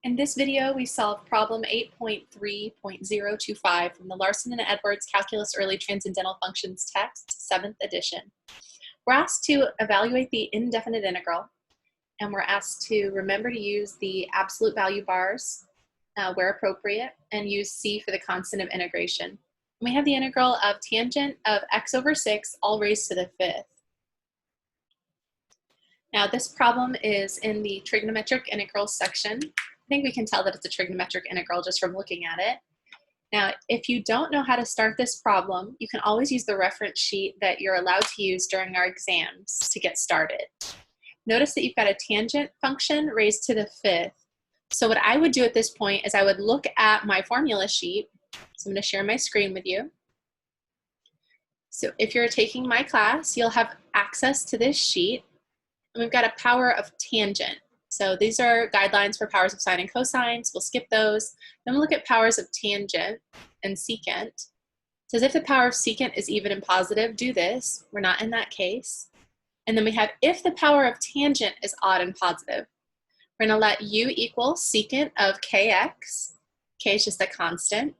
In this video, we solved problem 8.3.025 from the Larson and Edwards Calculus Early Transcendental Functions text, 7th edition. We're asked to evaluate the indefinite integral, and we're asked to remember to use the absolute value bars where appropriate, and use C for the constant of integration. And we have the integral of tangent of x over 6 all raised to the 5th. Now this problem is in the trigonometric integrals section. I think we can tell that it's a trigonometric integral just from looking at it. Now, if you don't know how to start this problem, you can always use the reference sheet that you're allowed to use during our exams to get started. Notice that you've got a tangent function raised to the 5th. So what I would do at this point is I would look at my formula sheet. So I'm going to share my screen with you. So if you're taking my class, you'll have access to this sheet. And we've got a power of tangent. So these are guidelines for powers of sine and cosines. We'll skip those. Then we'll look at powers of tangent and secant. It says if the power of secant is even and positive, do this. We're not in that case. And then we have if the power of tangent is odd and positive. We're going to let u equal secant of kx. K is just a constant.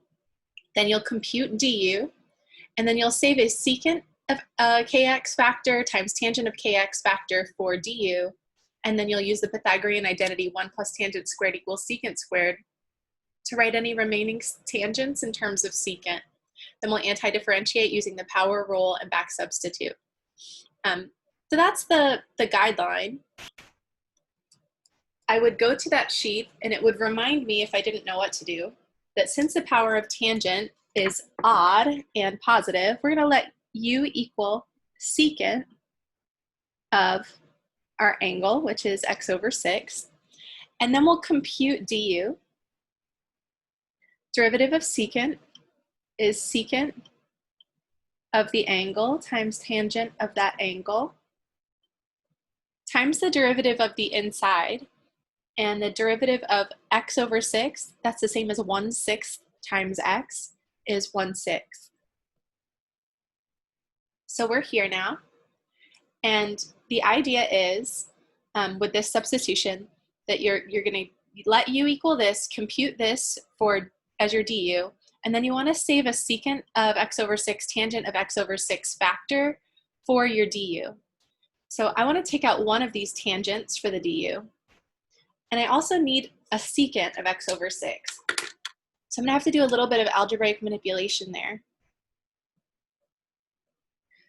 Then you'll compute du. And then you'll save a secant of kx factor times tangent of kx factor for du. And then you'll use the Pythagorean identity 1 plus tangent squared equals secant squared to write any remaining tangents in terms of secant. Then we'll antidifferentiate using the power rule and back substitute. So that's the guideline. I would go to that sheet and it would remind me, if I didn't know what to do, that since the power of tangent is odd and positive, we're going to let u equal secant of our angle, which is x over 6, and then we'll compute du. Derivative of secant is secant of the angle times tangent of that angle times the derivative of the inside, and the derivative of x over 6, that's the same as 1/6 times x, is 1/6. So we're here now. And the idea is, with this substitution, that you're going to let u equal this, compute this as your du, and then you want to save a secant of x over 6, tangent of x over 6 factor for your du. So I want to take out one of these tangents for the du. And I also need a secant of x over 6. So I'm going to have to do a little bit of algebraic manipulation there.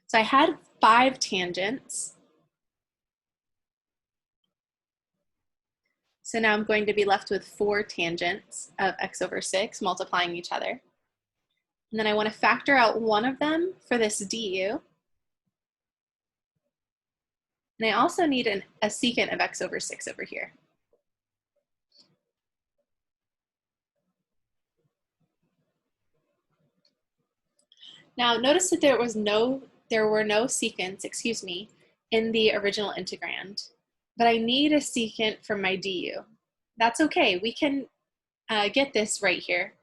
So I had 5 tangents. So now I'm going to be left with 4 tangents of x over 6 multiplying each other. And then I want to factor out one of them for this du. And I also need a secant of x over 6 over here. Now notice that there were no secants, in the original integrand, but I need a secant for my du. That's okay, we can get this right here.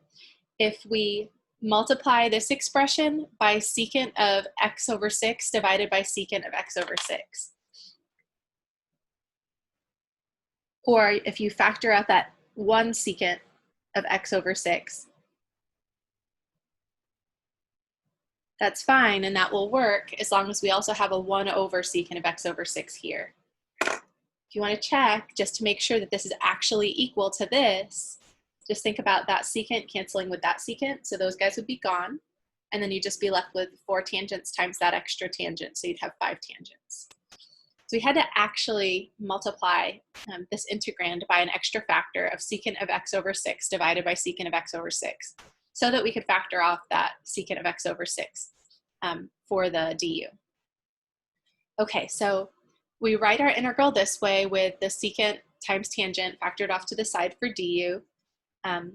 If we multiply this expression by secant of x over 6 divided by secant of x over 6. Or if you factor out that 1 secant of x over 6. That's fine, and that will work as long as we also have a 1 over secant of x over 6 here. If you want to check, just to make sure that this is actually equal to this, just think about that secant canceling with that secant, so those guys would be gone, and then you'd just be left with 4 tangents times that extra tangent, so you'd have 5 tangents. So we had to actually multiply this integrand by an extra factor of secant of x over 6 divided by secant of x over 6. So that we could factor off that secant of x over 6 for the du. Okay, so we write our integral this way with the secant times tangent factored off to the side for du. Now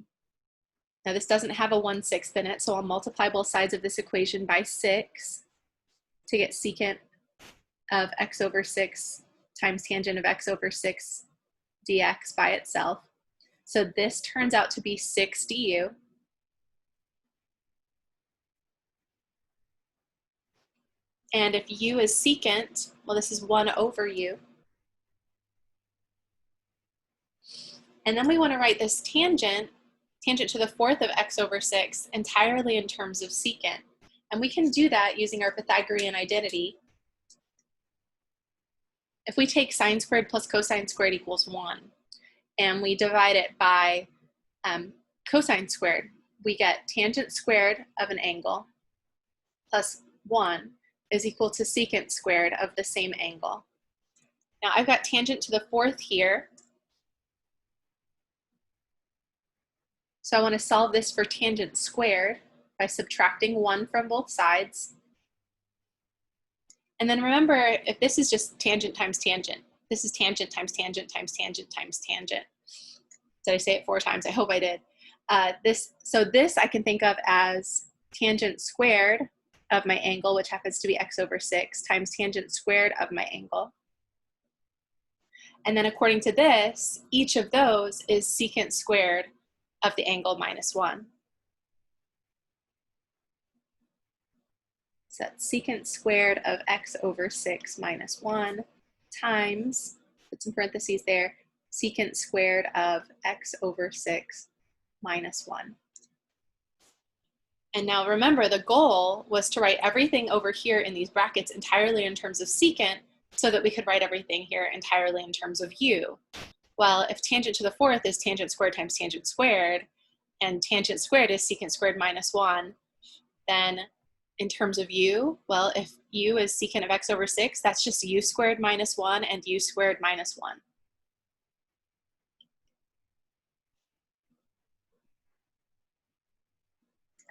this doesn't have a 1/6 in it, so I'll multiply both sides of this equation by 6 to get secant of x over 6 times tangent of x over 6 dx by itself. So this turns out to be 6 du. And if u is secant, well, this is 1 over u. And then we want to write this tangent to the fourth of x over 6, entirely in terms of secant. And we can do that using our Pythagorean identity. If we take sine squared plus cosine squared equals 1, and we divide it by cosine squared, we get tangent squared of an angle plus 1 is equal to secant squared of the same angle. Now I've got tangent to the fourth here. So I want to solve this for tangent squared by subtracting 1 from both sides. And then remember, if this is just tangent times tangent, this is tangent times tangent times tangent times tangent. Did I say it 4 times? I hope I did. So this I can think of as tangent squared of my angle, which happens to be x over 6, times tangent squared of my angle. And then according to this, each of those is secant squared of the angle minus 1. So that's secant squared of x over 6 minus 1 times, put some parentheses there, secant squared of x over 6 minus 1. And now remember, the goal was to write everything over here in these brackets entirely in terms of secant so that we could write everything here entirely in terms of u. Well, if tangent to the fourth is tangent squared times tangent squared, and tangent squared is secant squared minus 1, then in terms of u, well, if u is secant of x over 6, that's just u squared minus 1 and u squared minus 1.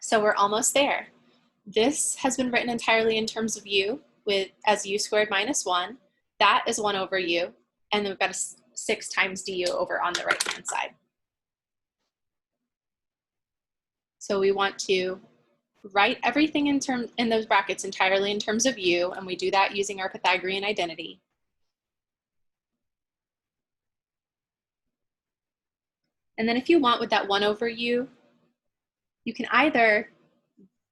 So we're almost there. This has been written entirely in terms of u as u squared minus 1. That is 1 over u. And then we've got a 6 times du over on the right-hand side. So we want to write everything in those brackets entirely in terms of u, and we do that using our Pythagorean identity. And then if you want with that 1 over u, you can either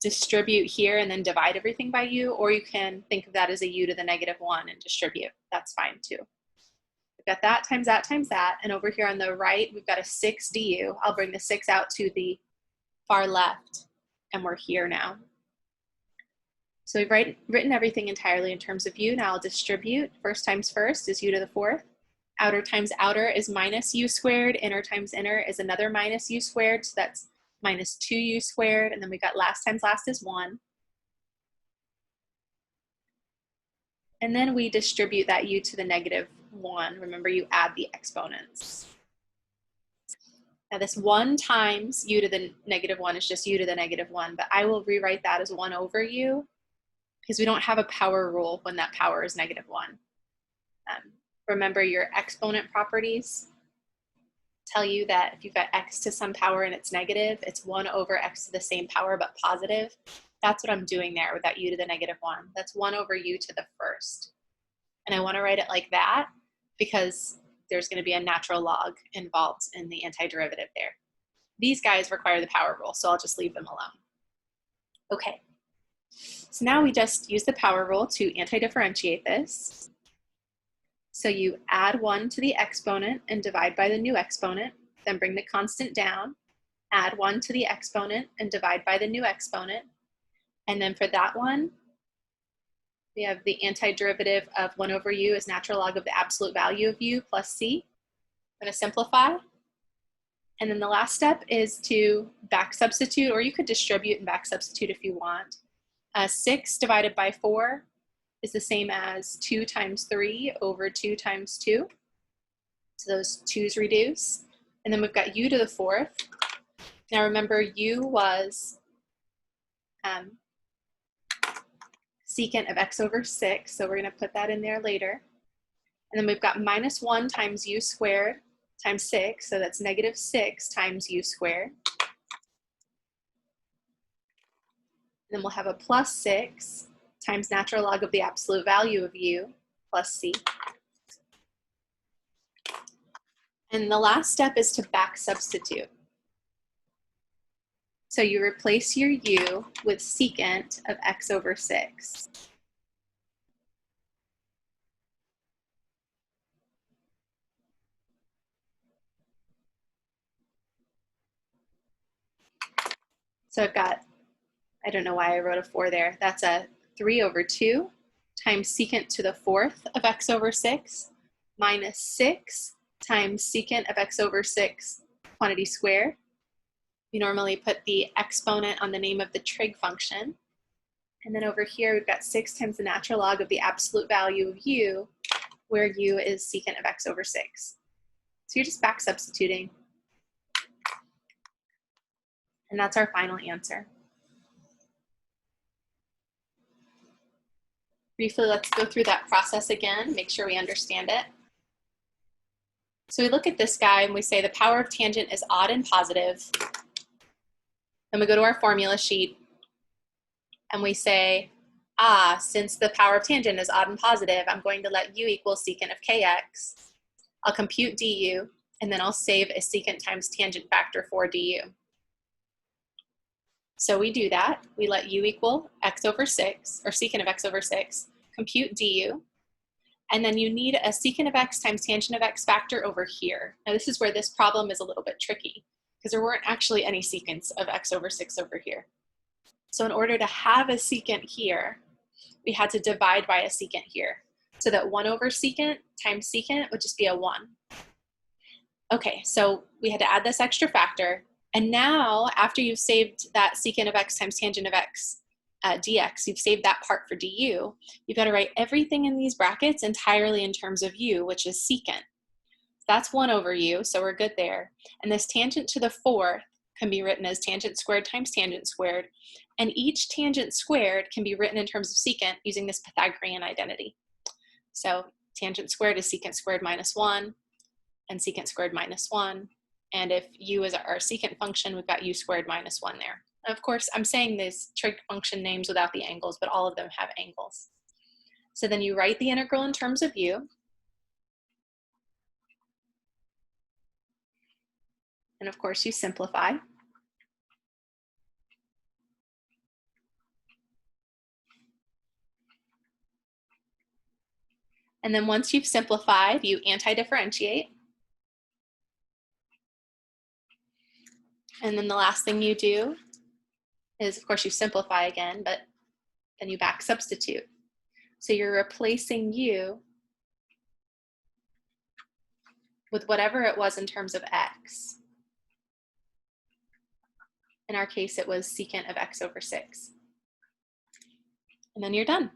distribute here and then divide everything by u, or you can think of that as a u to the negative 1 and distribute. That's fine too. We've got that times that times that, and over here on the right, we've got a 6 du. I'll bring the 6 out to the far left, and we're here now. So we've written everything entirely in terms of u. Now I'll distribute. First times first is u to the fourth. Outer times outer is minus u squared. Inner times inner is another minus u squared, so that's minus 2u squared, and then we got last times last is 1. And then we distribute that u to the negative 1. Remember, you add the exponents. Now this 1 times u to the negative 1 is just u to the negative 1, but I will rewrite that as 1 over u because we don't have a power rule when that power is negative 1. Remember, your exponent properties tell you that if you've got x to some power and it's negative, it's 1 over x to the same power but positive. That's what I'm doing there with that u to the negative 1. That's 1 over u to the first. And I want to write it like that because there's going to be a natural log involved in the antiderivative there. These guys require the power rule, so I'll just leave them alone. Okay, so now we just use the power rule to antidifferentiate this. So you add 1 to the exponent and divide by the new exponent, then bring the constant down, add 1 to the exponent and divide by the new exponent. And then for that one, we have the antiderivative of 1 over u is natural log of the absolute value of u plus c. I'm going to simplify. And then the last step is to back substitute, or you could distribute and back substitute if you want. 6 divided by 4 is the same as 2 times 3 over 2 times 2. So those 2's reduce. And then we've got u to the fourth. Now remember, u was secant of x over 6, so we're going to put that in there later. And then we've got minus 1 times u squared times 6, so that's negative 6 times u squared. And then we'll have a plus 6 times natural log of the absolute value of u plus c. And the last step is to back substitute. So you replace your u with secant of x over 6. So I've got, I don't know why I wrote a 4 there. That's a 3 over 2 times secant to the 4th of x over 6 minus 6 times secant of x over 6 quantity squared. We normally put the exponent on the name of the trig function. And then over here, we've got 6 times the natural log of the absolute value of u, where u is secant of x over 6. So you're just back substituting. And that's our final answer. Briefly, let's go through that process again, make sure we understand it. So we look at this guy and we say the power of tangent is odd and positive. Then we go to our formula sheet and we say, since the power of tangent is odd and positive, I'm going to let u equal secant of kx. I'll compute du, and then I'll save a secant times tangent factor for du. So we do that. We let u equal x over 6, or secant of x over 6, compute du, and then you need a secant of x times tangent of x factor over here. Now this is where this problem is a little bit tricky, because there weren't actually any secants of x over 6 over here. So in order to have a secant here, we had to divide by a secant here. So that 1 over secant times secant would just be a 1. Okay, so we had to add this extra factor. And now, after you've saved that secant of x times tangent of x dx, you've saved that part for du, you've got to write everything in these brackets entirely in terms of u, which is secant. That's 1 over u, so we're good there. And this tangent to the 4th can be written as tangent squared times tangent squared. And each tangent squared can be written in terms of secant using this Pythagorean identity. So tangent squared is secant squared minus 1, and secant squared minus 1. And if u is our secant function, we've got u squared minus 1 there. And of course, I'm saying these trig function names without the angles, but all of them have angles. So then you write the integral in terms of u. And of course, you simplify. And then once you've simplified, you antidifferentiate. And then the last thing you do is, of course, you simplify again, but then you back substitute. So you're replacing u with whatever it was in terms of x. In our case, it was secant of x over 6. And then you're done.